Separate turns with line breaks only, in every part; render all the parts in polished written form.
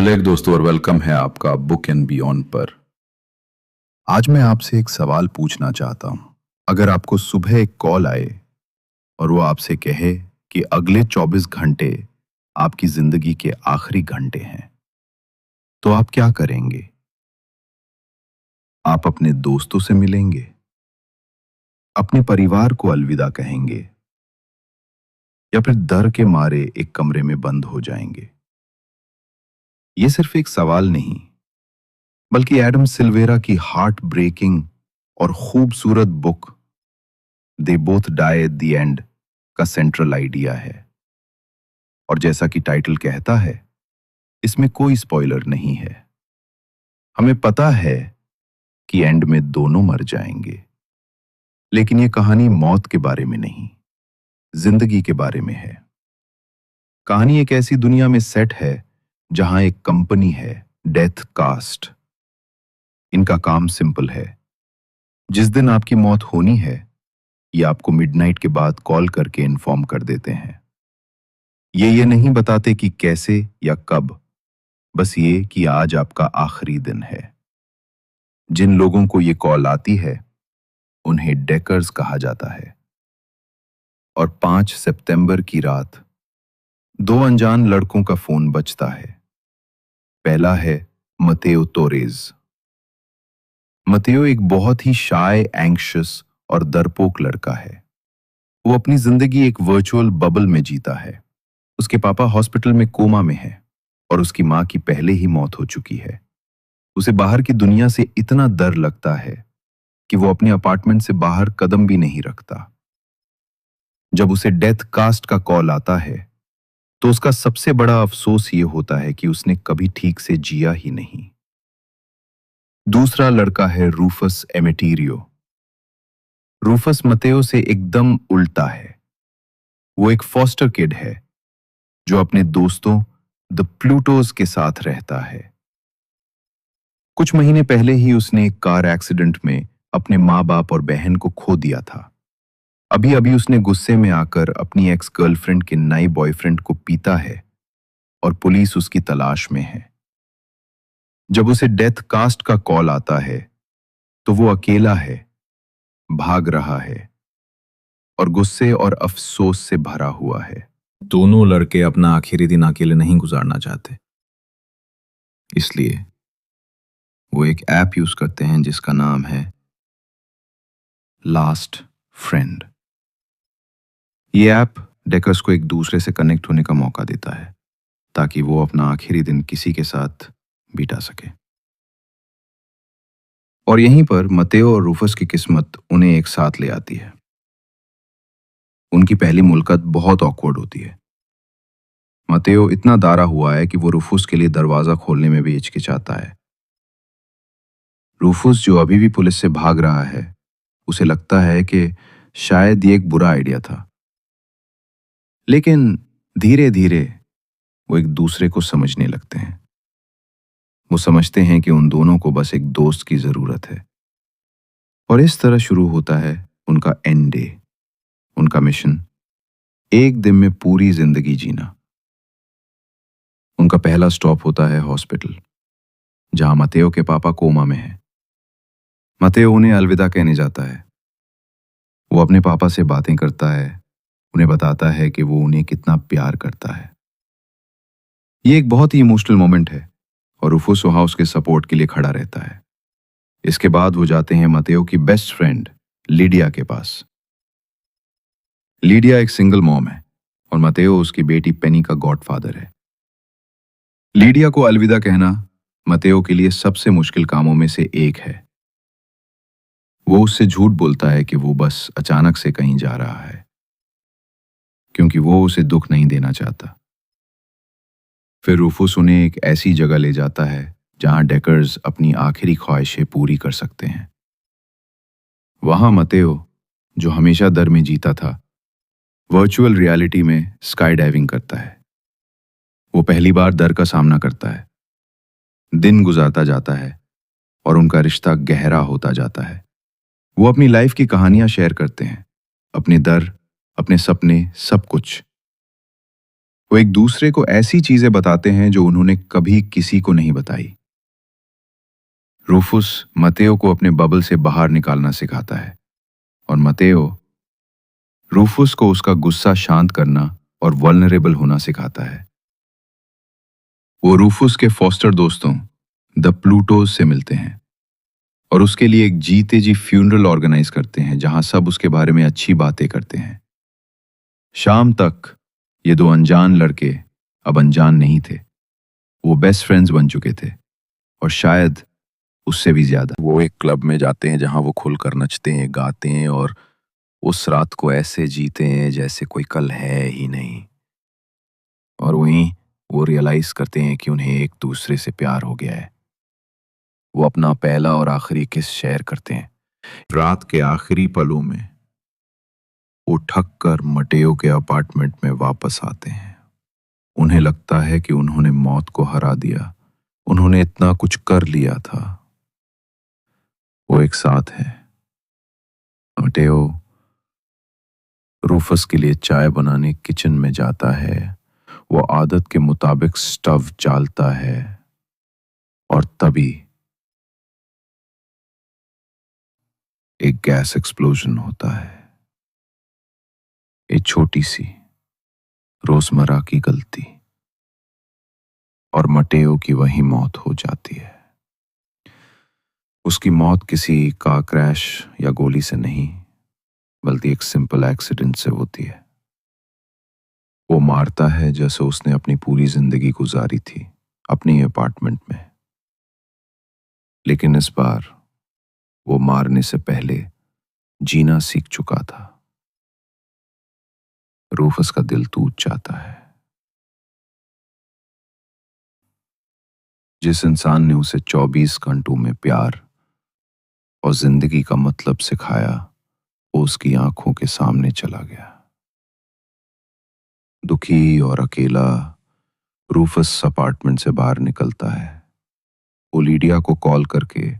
अलैक दोस्तों और वेलकम है आपका बुक एंड बियॉन्ड पर। आज मैं आपसे एक सवाल पूछना चाहता हूं। अगर आपको सुबह एक कॉल आए और वो आपसे कहे कि अगले 24 घंटे आपकी जिंदगी के आखिरी घंटे हैं, तो आप क्या करेंगे? आप अपने दोस्तों से मिलेंगे, अपने परिवार को अलविदा कहेंगे, या फिर डर के मारे एक कमरे में बंद हो जाएंगे? ये सिर्फ एक सवाल नहीं, बल्कि एडम सिल्वेरा की हार्ट ब्रेकिंग और खूबसूरत book they both die at the end का सेंट्रल आइडिया है। और जैसा कि टाइटल कहता है, इसमें कोई स्पॉइलर नहीं है। हमें पता है कि एंड में दोनों मर जाएंगे, लेकिन ये कहानी मौत के बारे में नहीं, जिंदगी के बारे में है। कहानी एक ऐसी दुनिया में सेट है जहां एक कंपनी है, डेथ कास्ट। इनका काम सिंपल है, जिस दिन आपकी मौत होनी है ये आपको मिडनाइट के बाद कॉल करके इन्फॉर्म कर देते हैं। ये नहीं बताते कि कैसे या कब, बस ये कि आज आपका आखिरी दिन है। जिन लोगों को ये कॉल आती है उन्हें डेकर्स कहा जाता है। और 5 सितंबर की रात 2 अनजान लड़कों का फोन बजता है। पहला है मतेओ तोरेज। मतेओ एक बहुत ही शाय, एंग्शियस और डरपोक लड़का है। वो अपनी जिंदगी एक वर्चुअल बबल में जीता है। उसके पापा हॉस्पिटल में कोमा में हैं और उसकी मां की पहले ही मौत हो चुकी है। उसे बाहर की दुनिया से इतना डर लगता है कि वो अपने अपार्टमेंट से बाहर कदम भी नहीं रखता। जब उसे डेथ कास्ट का कॉल आता है तो उसका सबसे बड़ा अफसोस ये होता है कि उसने कभी ठीक से जिया ही नहीं। दूसरा लड़का है रूफस एमेटीरियो। रूफस मतेओ से एकदम उल्टा है। वो एक फॉस्टर किड है जो अपने दोस्तों द प्लूटोज के साथ रहता है। कुछ महीने पहले ही उसने एक कार एक्सीडेंट में अपने माँ बाप और बहन को खो दिया था। अभी अभी उसने गुस्से में आकर अपनी एक्स गर्लफ्रेंड के नए बॉयफ्रेंड को पीता है और पुलिस उसकी तलाश में है। जब उसे डेथ कास्ट का कॉल आता है तो वो अकेला है, भाग रहा है और गुस्से और अफसोस से भरा हुआ है।
दोनों लड़के अपना आखिरी दिन अकेले नहीं गुजारना चाहते, इसलिए वो एक ऐप यूज करते हैं जिसका नाम है लास्ट फ्रेंड। ये ऐप डेकर्स को एक दूसरे से कनेक्ट होने का मौका देता है ताकि वो अपना आखिरी दिन किसी के साथ बिता सके। और यहीं पर मतेओ और रूफस की किस्मत उन्हें एक साथ ले आती है। उनकी पहली मुलाकात बहुत ऑकवर्ड होती है। मतेओ इतना दारा हुआ है कि वो रूफस के लिए दरवाजा खोलने में भी हिचकिचाता है। रूफस, जो अभी भी पुलिस से भाग रहा है, उसे लगता है कि शायद ये एक बुरा आइडिया था। लेकिन धीरे धीरे वो एक दूसरे को समझने लगते हैं। वो समझते हैं कि उन दोनों को बस एक दोस्त की जरूरत है। और इस तरह शुरू होता है उनका एंड डे, उनका मिशन, एक दिन में पूरी जिंदगी जीना। उनका पहला स्टॉप होता है हॉस्पिटल, जहां मतेओ के पापा कोमा में हैं। मतेओ उन्हें अलविदा कहने जाता है। वो अपने पापा से बातें करता है, उन्हें बताता है कि वो उन्हें कितना प्यार करता है। ये एक बहुत ही इमोशनल मोमेंट है और रूफस वहां उसके सपोर्ट के लिए खड़ा रहता है। इसके बाद वो जाते हैं मतेओ की बेस्ट फ्रेंड लीडिया के पास। लीडिया एक सिंगल मॉम है और मतेओ उसकी बेटी पेनी का गॉडफादर है। लीडिया को अलविदा कहना मतेओ के लिए सबसे मुश्किल कामों में से एक है। वो उससे झूठ बोलता है कि वो बस अचानक से कहीं जा रहा है, क्योंकि वो उसे दुख नहीं देना चाहता। फिर रूफस उन्हें एक ऐसी जगह ले जाता है जहां डेकर्स अपनी आखिरी ख्वाहिशें पूरी कर सकते हैं। वहां मतेओ, जो हमेशा डर में जीता था, वर्चुअल रियलिटी में स्काई डाइविंग करता है। वो पहली बार डर का सामना करता है। दिन गुजरता जाता है और उनका रिश्ता गहरा होता जाता है। वो अपनी लाइफ की कहानियां शेयर करते हैं, अपने डर, अपने सपने, सब कुछ। वो एक दूसरे को ऐसी चीजें बताते हैं जो उन्होंने कभी किसी को नहीं बताई। रूफुस मतेओ को अपने बबल से बाहर निकालना सिखाता है और मतेओ रूफुस को उसका गुस्सा शांत करना और वल्नरेबल होना सिखाता है। वो रूफुस के फॉस्टर दोस्तों द प्लूटोज से मिलते हैं और उसके लिए एक जीते जी फ्यूनरल ऑर्गेनाइज करते हैं जहां सब उसके बारे में अच्छी बातें करते हैं। शाम तक ये दो अनजान लड़के अब अनजान नहीं थे, वो बेस्ट फ्रेंड्स बन चुके थे और शायद उससे भी ज्यादा।
वो एक क्लब में जाते हैं जहां वो खुलकर नचते हैं, गाते हैं और उस रात को ऐसे जीते हैं जैसे कोई कल है ही नहीं। और वहीं वो रियलाइज करते हैं कि उन्हें एक दूसरे से प्यार हो गया है। वो अपना पहला और आखिरी किस शेयर करते हैं। रात के आखिरी पलों में वो ठग कर मटेओ के अपार्टमेंट में वापस आते हैं। उन्हें लगता है कि उन्होंने मौत को हरा दिया, उन्होंने इतना कुछ कर लिया था। वो एक साथ है। मटेओ रूफस के लिए चाय बनाने किचन में जाता है। वो आदत के मुताबिक स्टव चालता है और तभी एक गैस एक्सप्लोजन होता है। एक छोटी सी रोजमर्रा की गलती और मटेओ की वही मौत हो जाती है। उसकी मौत किसी कार क्रैश या गोली से नहीं, बल्कि एक सिंपल एक्सीडेंट से होती है। वो मारता है जैसे उसने अपनी पूरी जिंदगी गुजारी थी अपनी अपार्टमेंट में, लेकिन इस बार वो मारने से पहले जीना सीख चुका था। रूफस का दिल टूट जाता है। जिस इंसान ने उसे 24 घंटों में प्यार और जिंदगी का मतलब सिखाया, वो उसकी आंखों के सामने चला गया। दुखी और अकेला रूफस अपार्टमेंट से बाहर निकलता है। वो लीडिया को कॉल करके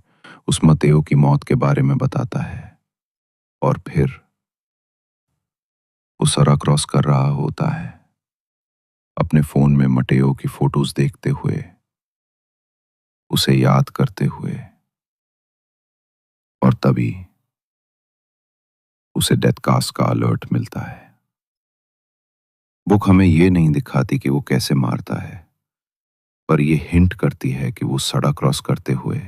उस मतेओ की मौत के बारे में बताता है और फिर वो सड़क क्रॉस कर रहा होता है, अपने फोन में मटेओ की फोटोज देखते हुए, उसे याद करते हुए, और तभी उसे डेथ कास्ट का अलर्ट मिलता है। बुक हमें यह नहीं दिखाती कि वो कैसे मारता है, पर यह हिंट करती है कि वो सड़क क्रॉस करते हुए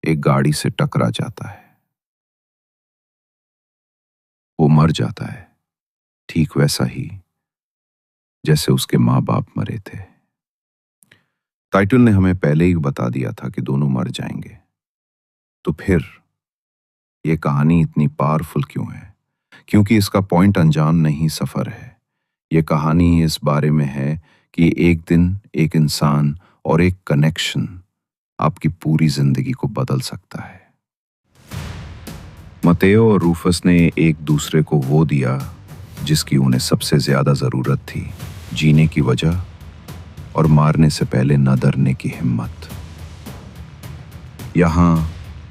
एक गाड़ी से टकरा जाता है। वो मर जाता है, ठीक वैसा ही जैसे उसके माँ बाप मरे थे। टाइटल ने हमें पहले ही बता दिया था कि दोनों मर जाएंगे, तो फिर ये कहानी इतनी पावरफुल क्यों है? क्योंकि इसका पॉइंट अनजान नहीं, सफर है। ये कहानी इस बारे में है कि एक दिन एक इंसान और एक कनेक्शन आपकी पूरी जिंदगी को बदल सकता है। मतेओ और रूफस ने एक दूसरे को वो दिया जिसकी उन्हें सबसे ज्यादा जरूरत थी, जीने की वजह और मारने से पहले न डरने की हिम्मत। यहां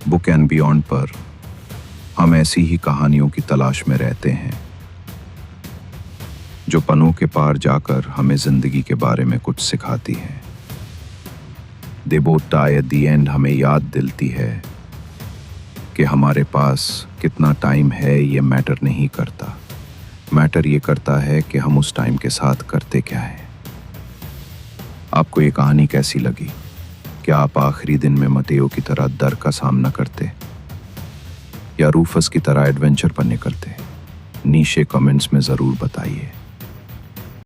बुक एंड बियॉन्ड पर हम ऐसी ही कहानियों की तलाश में रहते हैं जो पनों के पार जाकर हमें जिंदगी के बारे में कुछ सिखाती है। They both die at the end हमें याद दिलाती है कि हमारे पास कितना टाइम है ये मैटर नहीं करता। मैटर ये करता है कि हम उस टाइम के साथ करते क्या है। आपको ये कहानी कैसी लगी? क्या आप आखिरी दिन में मतेओ की तरह डर का सामना करते या रूफस की तरह एडवेंचर पर निकलते? नीचे कमेंट्स में जरूर बताइए।